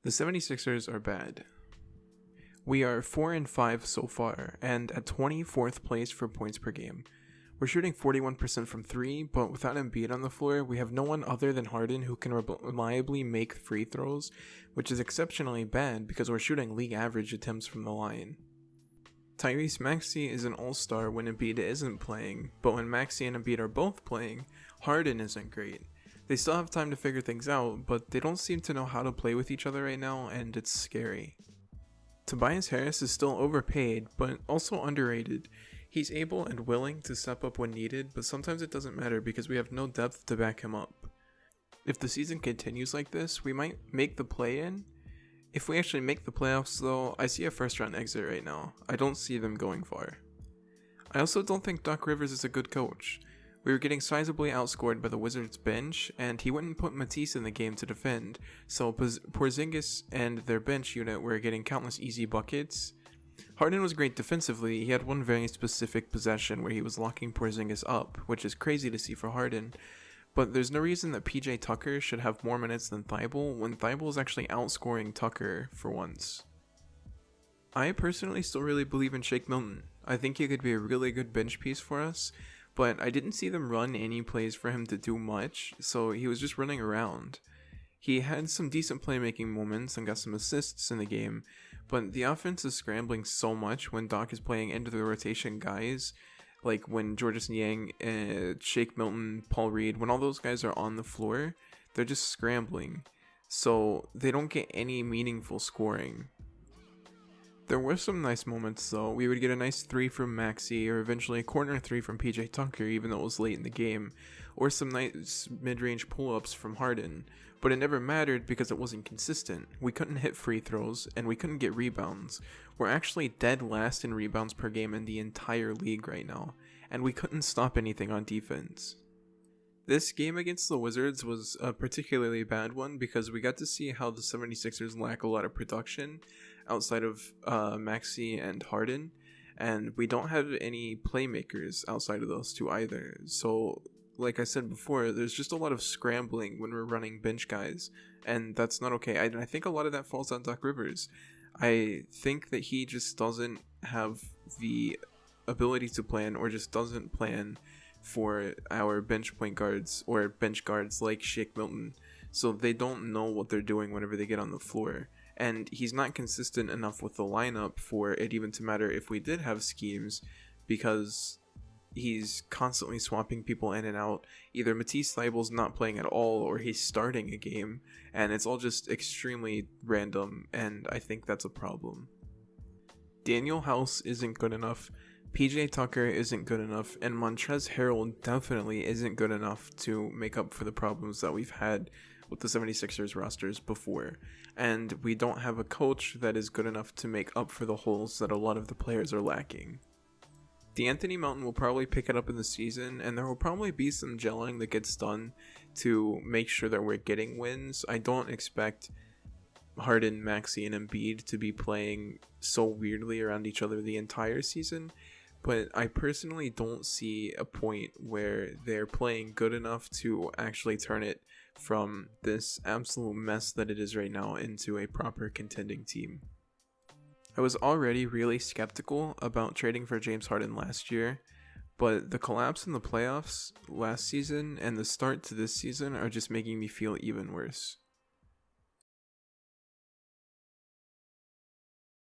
The 76ers are bad. We are 4-5 so far, and at 24th place for points per game. We're shooting 41% from 3, but without Embiid on the floor, we have no one other than Harden who can reliably make free throws, which is exceptionally bad because we're shooting league average attempts from the line. Maxey is an all-star when Embiid isn't playing, but when Maxey and Embiid are both playing, Harden isn't great. They still have time to figure things out, but they don't seem to know how to play with each other right now, and it's scary. Tobias Harris is still overpaid, but also underrated. He's able and willing to step up when needed, but sometimes it doesn't matter because we have no depth to back him up. If the season continues like this, we might make the play-in. If we actually make the playoffs though, I see a first round exit right now. I don't see them going far. I also don't think Doc Rivers is a good coach. We were getting sizably outscored by the Wizards bench, and he wouldn't put Matisse in the game to defend, so Porzingis and their bench unit were getting countless easy buckets. Harden was great defensively. He had one very specific possession where he was locking Porzingis up, which is crazy to see for Harden. But there's no reason that PJ Tucker should have more minutes than Thibault when Thibault is actually outscoring Tucker for once. I personally still really believe in Shake Milton. I think he could be a really good bench piece for us, but I didn't see them run any plays for him to do much, so he was just running around. He had some decent playmaking moments and got some assists in the game, but the offense is scrambling so much when Doc is playing end of the rotation guys, like when Georges Niang, Shake Milton, Paul Reed, when all those guys are on the floor, they're just scrambling, so they don't get any meaningful scoring. There were some nice moments though. We would get a nice 3 from Maxey, or eventually a corner 3 from PJ Tucker even though it was late in the game, or some nice mid-range pull-ups from Harden, but it never mattered because it wasn't consistent. We couldn't hit free throws, and we couldn't get rebounds. We're actually dead last in rebounds per game in the entire league right now, and we couldn't stop anything on defense. This game against the Wizards was a particularly bad one because we got to see how the 76ers lack a lot of production outside of Maxey and Harden, and we don't have any playmakers outside of those two either. So, like I said before, there's just a lot of scrambling when we're running bench guys, and that's not okay. I think a lot of that falls on Doc Rivers. I think that he just doesn't have the ability to plan, or just doesn't plan for our bench point guards or bench guards like Shake Milton, so they don't know what they're doing whenever they get on the floor, and he's not consistent enough with the lineup for it even to matter if we did have schemes, because he's constantly swapping people in and out. Either Matisse Thybulle's not playing at all, or he's starting a game, and it's all just extremely random, and I think that's a problem. Daniel House isn't good enough, PJ Tucker isn't good enough, and Montrezl Harrell definitely isn't good enough to make up for the problems that we've had with the 76ers rosters before, and we don't have a coach that is good enough to make up for the holes that a lot of the players are lacking. D'Anthony Melton will probably pick it up in the season, and there will probably be some gelling that gets done to make sure that we're getting wins. I don't expect Harden, Maxey, and Embiid to be playing so weirdly around each other the entire season, but I personally don't see a point where they're playing good enough to actually turn it from this absolute mess that it is right now into a proper contending team. I was already really skeptical about trading for James Harden last year, but the collapse in the playoffs last season and the start to this season are just making me feel even worse.